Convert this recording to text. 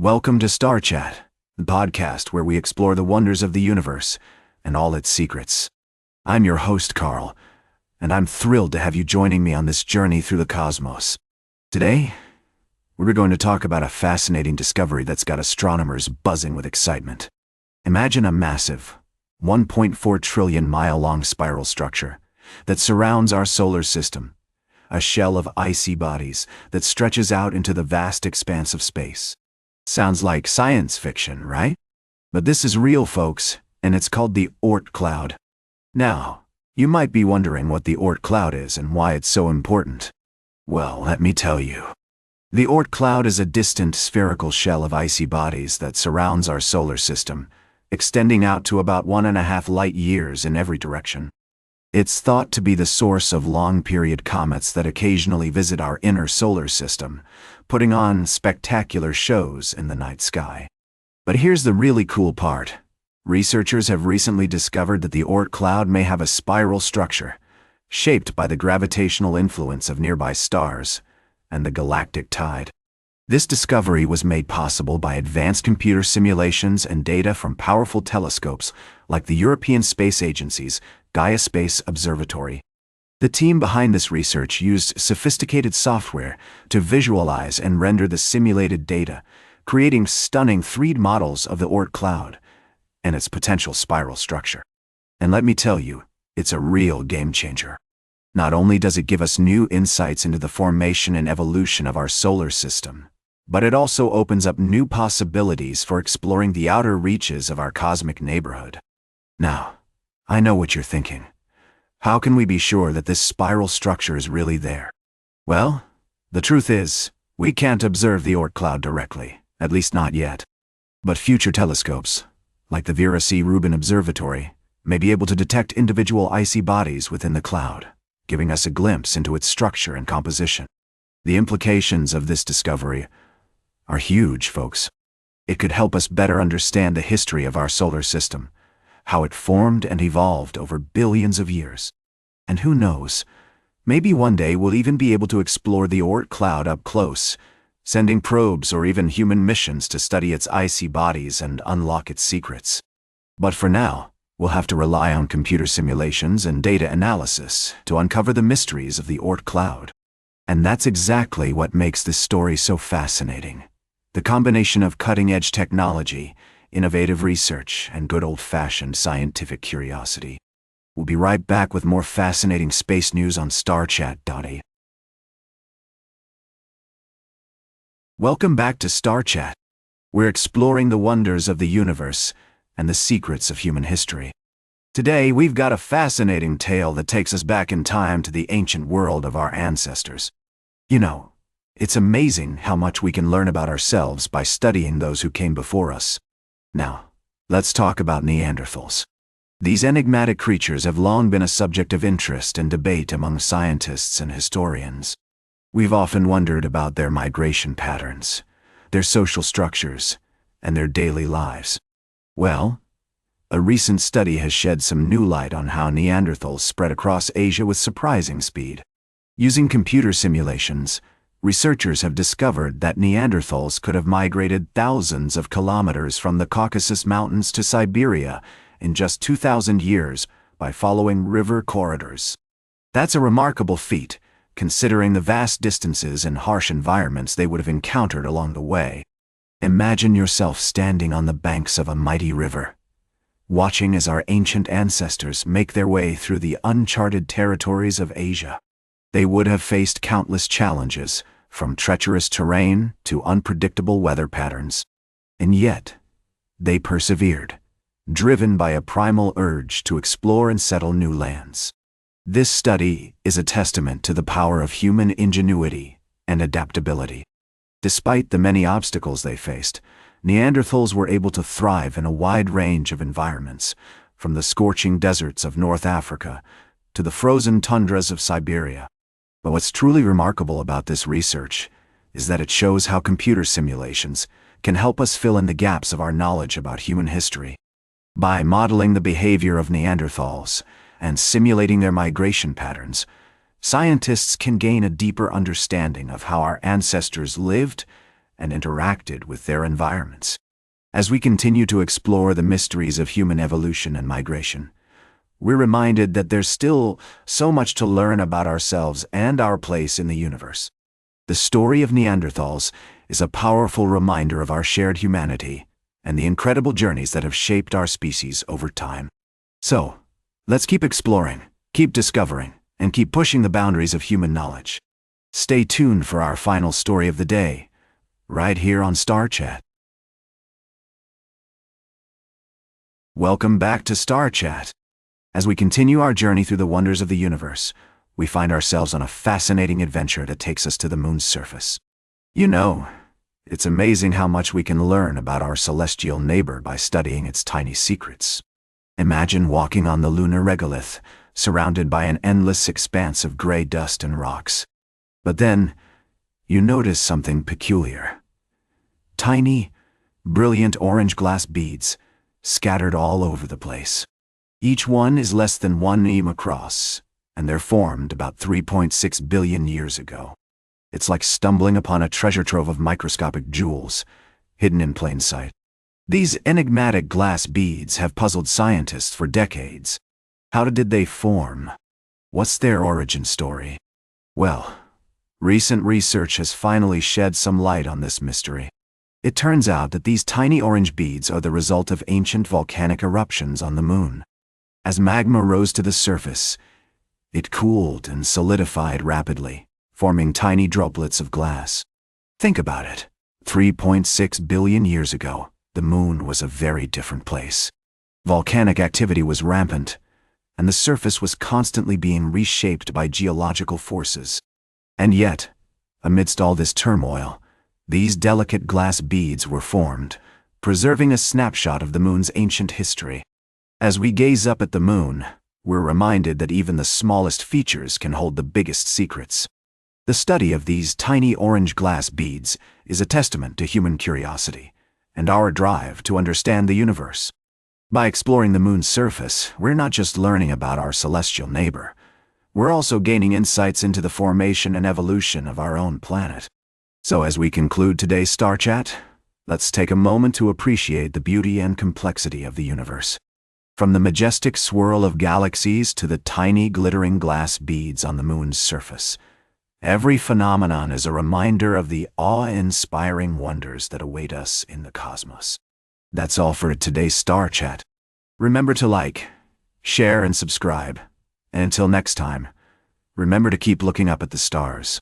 Welcome to Star Chat, the podcast where we explore the wonders of the universe and all its secrets. I'm your host, Carl, and I'm thrilled to have you joining me on this journey through the cosmos. Today, we're going to talk about a fascinating discovery that's got astronomers buzzing with excitement. Imagine a massive, 1.4 trillion mile-long spiral structure that surrounds our solar system, a shell of icy bodies that stretches out into the vast expanse of space. Sounds like science fiction, right? But this is real, folks, and it's called the Oort cloud. Now, you might be wondering what the Oort cloud is and why it's so important. Well, let me tell you. The Oort cloud is a distant spherical shell of icy bodies that surrounds our solar system, extending out to about 1.5 light years in every direction. It's thought to be the source of long-period comets that occasionally visit our inner solar system, putting on spectacular shows in the night sky. But here's the really cool part. Researchers have recently discovered that the Oort cloud may have a spiral structure, shaped by the gravitational influence of nearby stars and the galactic tide. This discovery was made possible by advanced computer simulations and data from powerful telescopes like the European Space Agency's Gaia space observatory. The team behind this research used sophisticated software to visualize and render the simulated data, creating stunning 3D models of the Oort cloud and its potential spiral structure. And let me tell you, it's a real game changer. Not only does it give us new insights into the formation and evolution of our solar system, but it also opens up new possibilities for exploring the outer reaches of our cosmic neighborhood. Now, I know what you're thinking. How can we be sure that this spiral structure is really there? Well, the truth is, we can't observe the Oort cloud directly, at least not yet. But future telescopes, like the Vera C. Rubin Observatory, may be able to detect individual icy bodies within the cloud, giving us a glimpse into its structure and composition. The implications of this discovery are huge, folks. It could help us better understand the history of our solar system, how it formed and evolved over billions of years. And who knows, maybe one day we'll even be able to explore the Oort cloud up close, sending probes or even human missions to study its icy bodies and unlock its secrets. But for now, we'll have to rely on computer simulations and data analysis to uncover the mysteries of the Oort cloud. And that's exactly what makes this story so fascinating. The combination of cutting-edge technology, innovative research, and good old-fashioned scientific curiosity. We'll be right back with more fascinating space news on StarChat.ai. Welcome back to Star Chat. We're exploring the wonders of the universe and the secrets of human history. Today, we've got a fascinating tale that takes us back in time to the ancient world of our ancestors. You know, it's amazing how much we can learn about ourselves by studying those who came before us. Now, let's talk about Neanderthals. These enigmatic creatures have long been a subject of interest and debate among scientists and historians. We've often wondered about their migration patterns, their social structures, and their daily lives. Well, a recent study has shed some new light on how Neanderthals spread across Asia with surprising speed. Using computer simulations, researchers have discovered that Neanderthals could have migrated thousands of kilometers from the Caucasus Mountains to Siberia in just 2,000 years by following river corridors. That's a remarkable feat, considering the vast distances and harsh environments they would have encountered along the way. Imagine yourself standing on the banks of a mighty river, watching as our ancient ancestors make their way through the uncharted territories of Asia. They would have faced countless challenges, from treacherous terrain to unpredictable weather patterns. And yet, they persevered, driven by a primal urge to explore and settle new lands. This study is a testament to the power of human ingenuity and adaptability. Despite the many obstacles they faced, Neanderthals were able to thrive in a wide range of environments, from the scorching deserts of North Africa to the frozen tundras of Siberia. But what's truly remarkable about this research is that it shows how computer simulations can help us fill in the gaps of our knowledge about human history. By modeling the behavior of Neanderthals and simulating their migration patterns, scientists can gain a deeper understanding of how our ancestors lived and interacted with their environments. As we continue to explore the mysteries of human evolution and migration, we're reminded that there's still so much to learn about ourselves and our place in the universe. The story of Neanderthals is a powerful reminder of our shared humanity and the incredible journeys that have shaped our species over time. So, let's keep exploring, keep discovering, and keep pushing the boundaries of human knowledge. Stay tuned for our final story of the day, right here on Star Chat. Welcome back to Star Chat. As we continue our journey through the wonders of the universe, we find ourselves on a fascinating adventure that takes us to the moon's surface. You know, it's amazing how much we can learn about our celestial neighbor by studying its tiny secrets. Imagine walking on the lunar regolith, surrounded by an endless expanse of gray dust and rocks. But then, you notice something peculiar. Tiny, brilliant orange glass beads, scattered all over the place. Each one is less than 1 mm across, and they're formed about 3.6 billion years ago. It's like stumbling upon a treasure trove of microscopic jewels, hidden in plain sight. These enigmatic glass beads have puzzled scientists for decades. How did they form? What's their origin story? Well, recent research has finally shed some light on this mystery. It turns out that these tiny orange beads are the result of ancient volcanic eruptions on the moon. As magma rose to the surface, it cooled and solidified rapidly, forming tiny droplets of glass. Think about it. 3.6 billion years ago, the moon was a very different place. Volcanic activity was rampant, and the surface was constantly being reshaped by geological forces. And yet, amidst all this turmoil, these delicate glass beads were formed, preserving a snapshot of the moon's ancient history. As we gaze up at the moon, we're reminded that even the smallest features can hold the biggest secrets. The study of these tiny orange glass beads is a testament to human curiosity and our drive to understand the universe. By exploring the moon's surface, we're not just learning about our celestial neighbor, we're also gaining insights into the formation and evolution of our own planet. So as we conclude today's Star Chat, let's take a moment to appreciate the beauty and complexity of the universe. From the majestic swirl of galaxies to the tiny glittering glass beads on the moon's surface, every phenomenon is a reminder of the awe-inspiring wonders that await us in the cosmos. That's all for today's Star Chat. Remember to like, share, and subscribe. And until next time, remember to keep looking up at the stars.